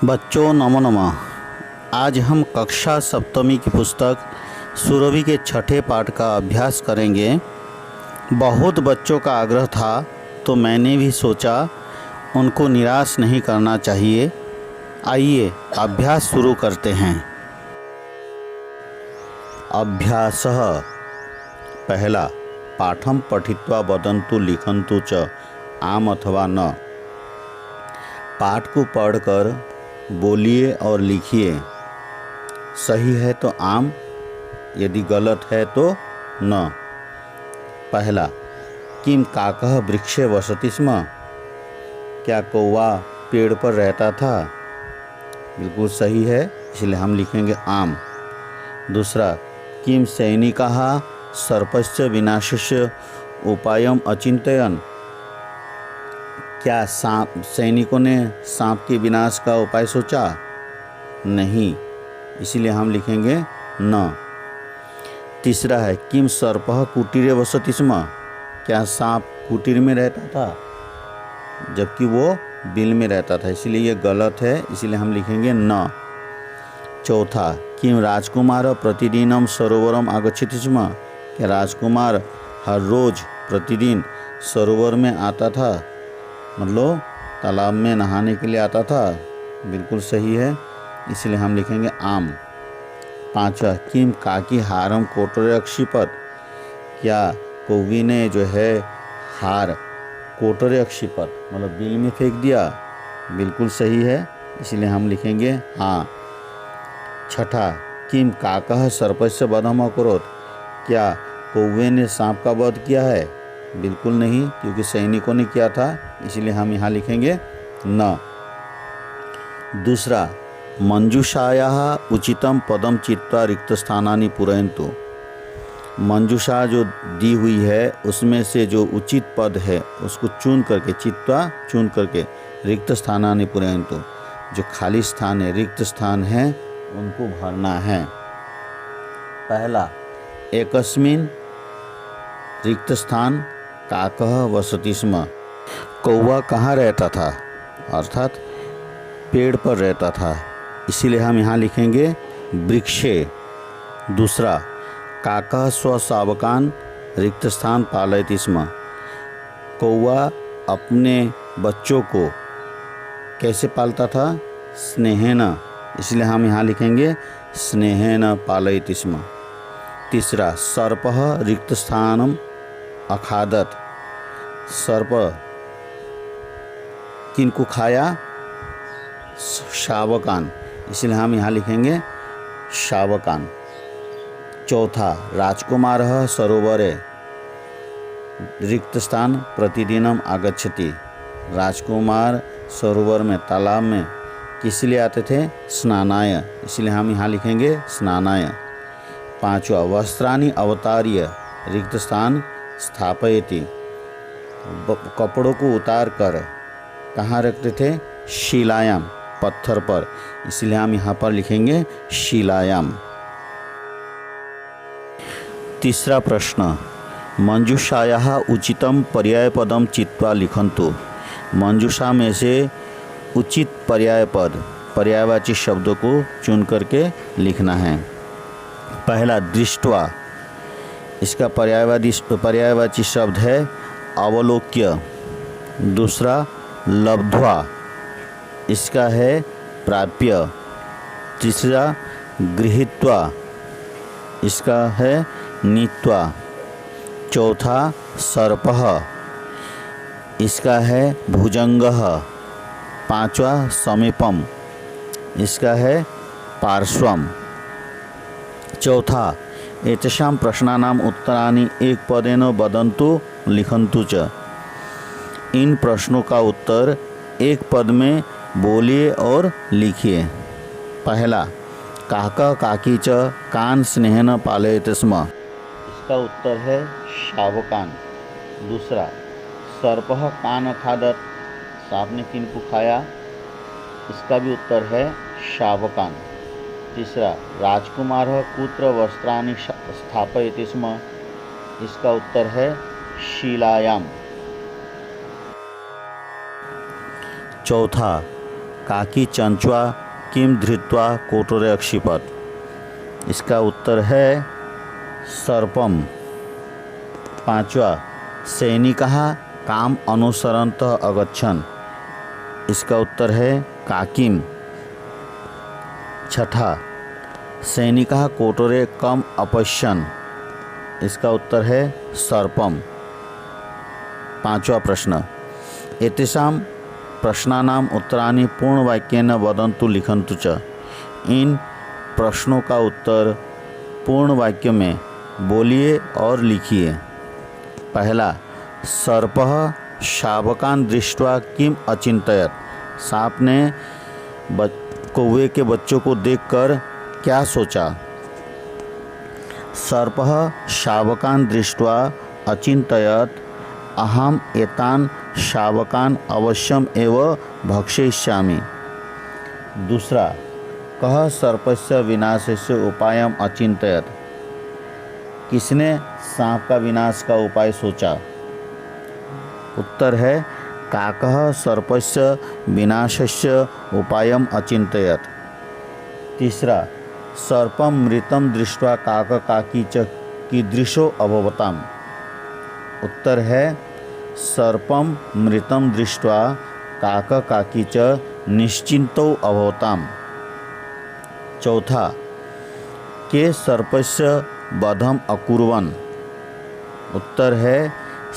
बच्चों नमो नमः। आज हम कक्षा सप्तमी की पुस्तक सुरभि के छठे पाठ का अभ्यास करेंगे। बहुत बच्चों का आग्रह था तो मैंने भी सोचा उनको निराश नहीं करना चाहिए। आइए अभ्यास शुरू करते हैं। अभ्यासः पहला, पाठम पठित्वा वदन्तु लिखन्तु च आम अथवा न। पाठ को पढ़कर बोलिए और लिखिए। सही है तो आम, यदि गलत है तो न। पहला, किम काकः वृक्षे वसति स्म। क्या कौवा पेड़ पर रहता था? बिल्कुल सही है, इसलिए हम लिखेंगे आम। दूसरा, किम सैनिकाः सर्पस्य विनाशस्य उपायम अचिन्तयन्। क्या सैनिकों ने सांप के विनाश का उपाय सोचा? नहीं, इसीलिए हम लिखेंगे न। तीसरा है, किम सर्पः कुटीरे वसति स्म। क्या सांप कुटीर में रहता था? जबकि वो बिल में रहता था, इसीलिए ये गलत है, इसीलिए हम लिखेंगे न। चौथा, किम राजकुमार प्रतिदिनम सरोवरम आगच्छति स्म। क्या राजकुमार हर रोज प्रतिदिन सरोवर में आता था, मतलब तालाब में नहाने के लिए आता था? बिल्कुल सही है, इसलिए हम लिखेंगे आम। पांचवा, किम काकी हारम कोटरे अक्षिपत। क्या कौवी ने जो है हार कोटरे अक्षिपत मतलब बिल में फेंक दिया? बिल्कुल सही है, इसलिए हम लिखेंगे हाँ। छठा, किम काकः सर्पस्य वधम अकरोत्। क्या कौवे ने सांप का वध किया है? बिल्कुल नहीं, क्योंकि सैनिकों ने किया था, इसलिए हम यहाँ लिखेंगे न। दूसरा, मंजूषायाः उचितम पदम चित्वा रिक्त स्थानानि पूरयन्तु। मंजूषा जो दी हुई है उसमें से जो उचित पद है उसको चुन करके, चित्वा चुन करके, रिक्त स्थानानि पूरयन्तु, जो खाली स्थान है, रिक्त स्थान है, उनको भरना है। पहला, एकस्मिन् रिक्त स्थान काकः वसति स्म। कौवा कहाँ रहता था? अर्थात पेड़ पर रहता था, इसीलिए हम यहाँ लिखेंगे वृक्षे। दूसरा, काकः स्वशावकान् रिक्त स्थान पालयति स्म। कौवा अपने बच्चों को कैसे पालता था? स्नेहेन, इसलिए हम यहाँ लिखेंगे स्नेहेन पालयति स्म। तीसरा, सर्पः रिक्त स्थानम अखादत। सर्प किनको खाया? शावकान, इसलिए हम यहाँ लिखेंगे शावकान। चौथा, राजकुमारः सरोवरे रिक्त स्थान प्रतिदिनम आगच्छति। राजकुमार सरोवर में, तालाब में किस लिए आते थे? स्नानाय, इसलिए हम यहाँ लिखेंगे स्नानाय। पांचवा, वस्त्राणि अवतार्य रिक्त स्थान स्थापयति। कपड़ों को उतार कर कहाँ रखते थे? शिलायाम, पत्थर पर, इसलिए हम यहाँ पर लिखेंगे शिलायाम। तीसरा प्रश्न, मंजूषायाः उचितम पर्यायपदम चित्वा लिखन्तु। मंजूषा में से उचित पर्यायपद, पर्यायवाची शब्दों को चुन करके लिखना है। पहला, दृष्ट्वा, इसका पर्यायवाची शब्द है अवलोक्य। दूसरा, लब्ध्वा, इसका है प्राप्य। तीसरा, गृहीत्वा, इसका है नीत्वा। चौथा, सर्पः, इसका है भुजंगः। पांचवा, समीपम, इसका है पार्श्वम। चौथा, एतेषां प्रश्नानाम् उत्तराणि एक पदेन वदन्तु लिखन्तु च। इन प्रश्नों का उत्तर एक पद में बोलिए और लिखिए। पहला, काकः काकी च कान स्नेहेन पालयति स्म। इसका उत्तर है शावकान। दूसरा, सर्पः कान अखादत। सांप ने किनको खाया? इसका भी उत्तर है शावकान। तीसरा, राजकुमारः कुत्र वस्त्राणि स्थापयति स्म। इसका उत्तर है शिलायाम। चौथा, काकी चंचुआ किम धृत्वा कोटरे अक्षिपत। इसका उत्तर है सर्पम। पांचवा, सैनिकः काम अनुसरन्तः अगच्छन्। इसका उत्तर है काकिम। छठा, सैनिकः कोटरे कम अपश्यन्। इसका उत्तर है सर्पम। पांचवा प्रश्न, एतेषां प्रश्नानाम् उत्तराणि पूर्णवाक्येन वदन्तु लिखन्तु च। इन प्रश्नों का उत्तर पूर्ण वाक्य में बोलिए और लिखिए। पहला, सर्पः शावकान् दृष्ट्वा किम अचिंतयत। सांप ने कौवे के बच्चों को देखकर क्या सोचा। सर्पः शावकान् दृष्ट्वा अचिंतयत अहम एतान् शावकान् अवश्यम एव भक्षयिष्यामि। दूसरा, कः सर्पस्य विनाशस्य उपायम अचिंतयत। किसने सांप का विनाश का उपाय सोचा। उत्तर है काकः सर्पस्य विनाशस्य उपायम अचिंतयत। तीसरा, सर्पम मृतम दृष्ट्वा काक काकी च कीदृशो अभवताम। उत्तर है सर्पम मृतम दृष्ट्वा काक काकी च निश्चिंतो अभवताम। चौथा, के सर्पस्य वधम अकुर्वन्। उत्तर है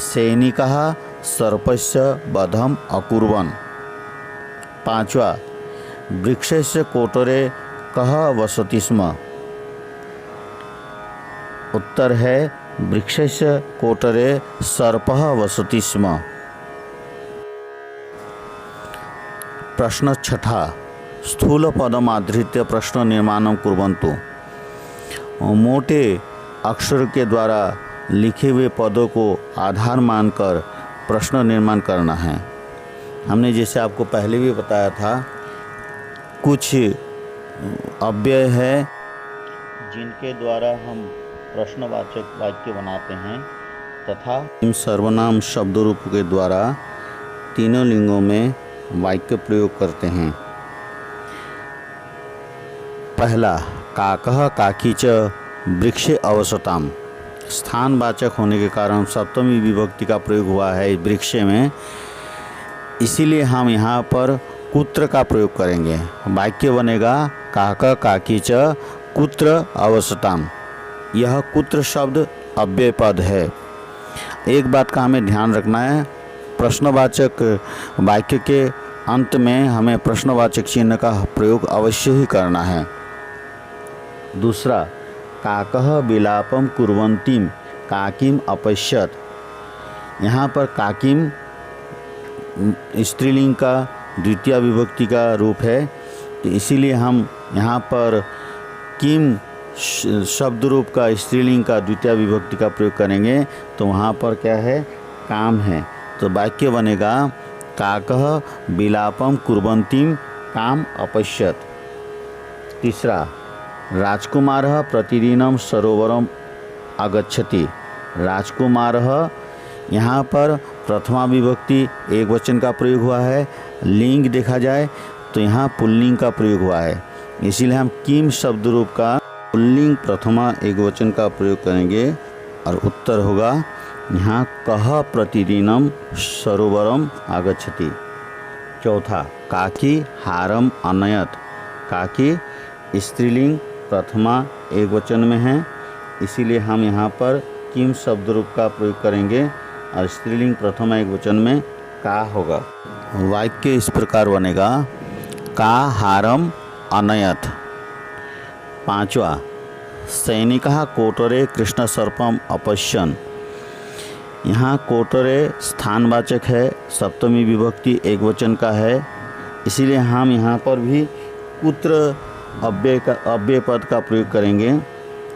सैनिकः सर्पस्य वधम अकुर्वन्। पांचवा, वृक्षस्य कोटरे कः वसति स्म। उत्तर है वृक्षस्य कोटरे सर्पः वसति स्म। प्रश्न छठा, स्थूलपदमाधृत्य प्रश्न निर्माणं कुर्वन्तु। मोटे अक्षर के द्वारा लिखे हुए पदों को आधार मानकर प्रश्न निर्माण करना है। हमने जैसे आपको पहले भी बताया था, कुछ अव्यय है जिनके द्वारा हम प्रश्नवाचक वाक्य बनाते हैं तथा इन सर्वनाम शब्द रूप के द्वारा तीनों लिंगों में वाक्य प्रयोग करते हैं। पहला, काकः काकी च वृक्षे अवसताम। स्थानवाचक होने के कारण सप्तमी विभक्ति का प्रयोग हुआ है वृक्षे में, इसीलिए हम यहाँ पर कुत्र का प्रयोग करेंगे। वाक्य बनेगा काकः काकी च कुत्र अवसताम। यह कुत्र शब्द अव्यय पद है। एक बात का हमें ध्यान रखना है, प्रश्नवाचक वाक्य के अंत में हमें प्रश्नवाचक चिन्ह का प्रयोग अवश्य ही करना है। दूसरा, काकः विलापम कुर्वन्तीम काकिम अपश्यत। यहाँ पर काकिम स्त्रीलिंग का द्वितीय विभक्ति का रूप है, तो इसीलिए हम यहाँ पर किम शब्द रूप का स्त्रीलिंग का द्वितीय विभक्ति का प्रयोग करेंगे, तो वहाँ पर क्या है, काम है। तो वाक्य बनेगा काकः विलापम कुर्वन्तीम काम अपश्यत। तीसरा, राजकुमारः प्रतिदिनं सरोवरम आगच्छति। राजकुमारः, यहाँ पर प्रथमा विभक्ति एक वचन का प्रयोग हुआ है। लिंग देखा जाए तो यहाँ पुल्लिंग का प्रयोग हुआ है, इसीलिए हम किम शब्द रूप का पुल्लिंग प्रथमा एक वचन का प्रयोग करेंगे और उत्तर होगा यहाँ कः प्रतिदिनं सरोवरम आगच्छति। चौथा, काकी हारम अनयत। काकी स्त्रीलिंग प्रथमा एक वचन में है, इसीलिए हम यहाँ पर किम शब्द रूप का प्रयोग करेंगे और स्त्रीलिंग प्रथमा एक वचन में का होगा। वाक्य इस प्रकार बनेगा का हारम अनयत। पांचवा, सैनिकः कोटरे कृष्ण सर्पम अपश्यन्। यहाँ कोटरे स्थानवाचक है, सप्तमी विभक्ति एक वचन का है, इसीलिए हम यहाँ पर भी कुत्र अव्यय पद का प्रयोग करेंगे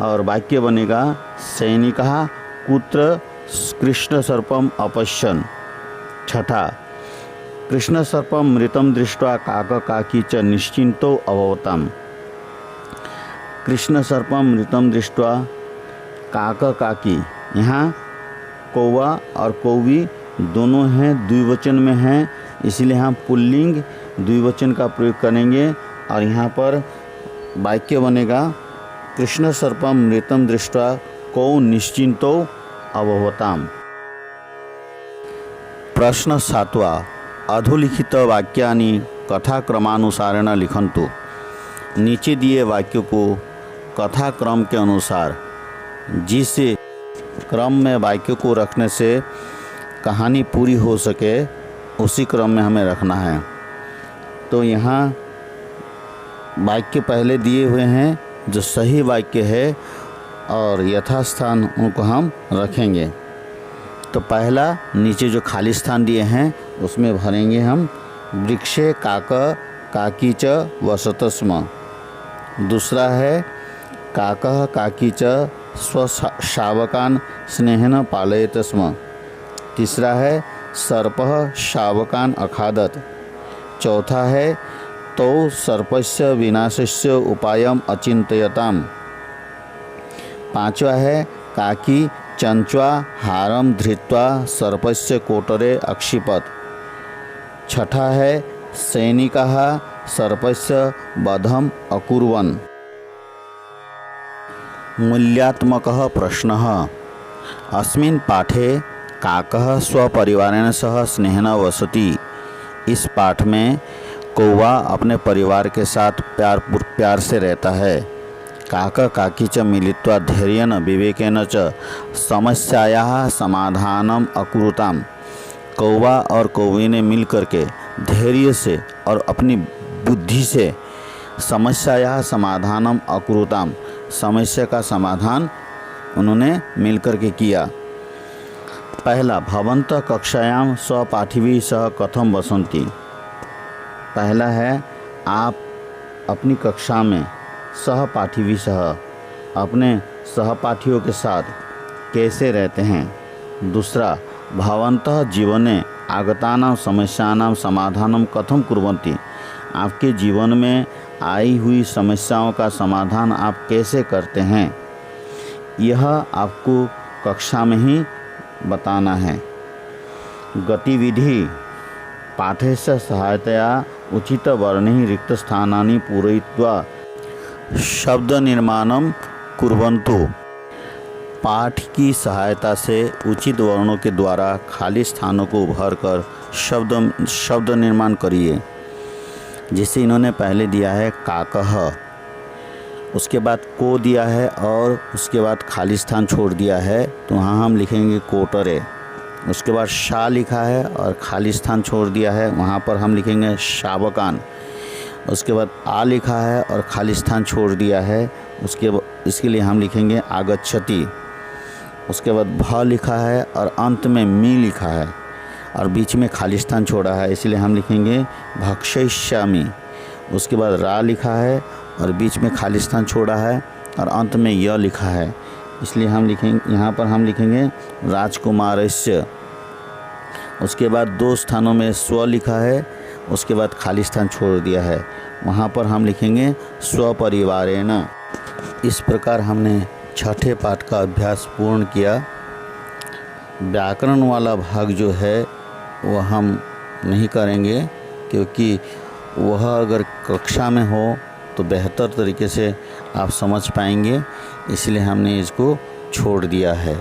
और वाक्य बनेगा सैनिकः कुत्र कृष्ण सर्पम अपश्यन्। छठा, कृष्ण सर्पम मृतम दृष्ट्वा काक काकी च निश्चिंतो अभवताम। कृष्ण सर्पम मृतम दृष्ट्वा काक काकी, यहाँ कौवा और कौवी दोनों हैं, द्विवचन में हैं, इसीलिए हम पुल्लिंग द्विवचन का प्रयोग करेंगे और यहाँ पर वाक्य बनेगा कृष्ण सर्पम मृतम दृष्ट्वा कौ निश्चिंतो अभवताम। प्रश्न 7वां अधोलिखित वाक्यानि कथाक्रमानुसारेण लिखन्तु। नीचे दिए वाक्यों को कथाक्रम के अनुसार, जिस क्रम में वाक्यों को रखने से कहानी पूरी हो सके उसी क्रम में हमें रखना है। तो यहाँ वाक्य पहले दिए हुए हैं जो सही वाक्य है और यथास्थान उनको हम रखेंगे। तो पहला नीचे जो खाली स्थान दिए हैं उसमें भरेंगे हम वृक्षे काक काकी च वसत स्म। दूसरा है काकः काकी च स्वशावकान् स्नेहेन पालयत स्म। तीसरा है सर्पः शावकान् अखादत्। चौथा है तौ सर्पस्य विनाशस्य उपायम् अचिन्तयताम्। पांचवा है काकी चंचवा हारम धृत्वा सर्पस्य कोटरे अक्षिपत्। छठा है सैनिकाः सर्पस्य वधम् अकुर्वन्। मूल्यात्मकः प्रश्नः। अस्मिन् पाठे काकः स्वपरिवारेण सह स्नेहेन वसति। इस पाठ में कौवा अपने परिवार के साथ प्यार से रहता है। काक काकी च मिलित्वा धैर्येन विवेकेन च समस्यायाः समाधानम अकुरुताम। कौवा और कौवी ने मिल करके धैर्य से और अपनी बुद्धि से समस्यायाः समाधानम अकुरुताम, समस्या का समाधान उन्होंने मिल करके किया। पहला भवन्तः कक्षायां स्वपाठिभिः सह कथम वसन्ति। पहला है आप अपनी कक्षा में सहपाठिभिः सह अपने सहपाठियों के साथ कैसे रहते हैं। दूसरा भवन्तः जीवने आगतानां समस्यानां समाधानं कथं कुर्वन्ति। आपके जीवन में आई हुई समस्याओं का समाधान आप कैसे करते हैं, यह आपको कक्षा में ही बताना है। गतिविधि पाठस्य सहायतया उचित वर्णैः रिक्तस्थानानि पूरयित्वा शब्द निर्माणम कुर्वन्तु। पाठ की सहायता से उचित वर्णों के द्वारा खाली स्थानों को भरकर शब्द निर्माण करिए। जैसे इन्होंने पहले दिया है काकः, उसके बाद को दिया है और उसके बाद खाली स्थान छोड़ दिया है, तो वहाँ हम लिखेंगे कोटरे। उसके बाद शा लिखा है और खाली स्थान छोड़ दिया है, वहाँ पर हम लिखेंगे शावकान। उसके बाद आ लिखा है और खाली स्थान छोड़ दिया है, इसके लिए हम लिखेंगे आगच्छति। उसके बाद भ लिखा है और अंत में मी लिखा है और बीच में खाली स्थान छोड़ा है, इसलिए हम लिखेंगे भक्षयिष्यामि। उसके बाद रा लिखा है और बीच में खाली स्थान छोड़ा है और अंत में य लिखा है, इसलिए हम लिखेंगे, यहाँ पर हम लिखेंगे राजकुमारस्य। उसके बाद दो स्थानों में स्व लिखा है, उसके बाद खाली स्थान छोड़ दिया है, वहाँ पर हम लिखेंगे स्वपरिवारेण। इस प्रकार हमने छठे पाठ का अभ्यास पूर्ण किया। व्याकरण वाला भाग जो है वह हम नहीं करेंगे, क्योंकि वह अगर कक्षा में हो तो बेहतर तरीके से आप समझ पाएंगे, इसलिए हमने इसको छोड़ दिया है।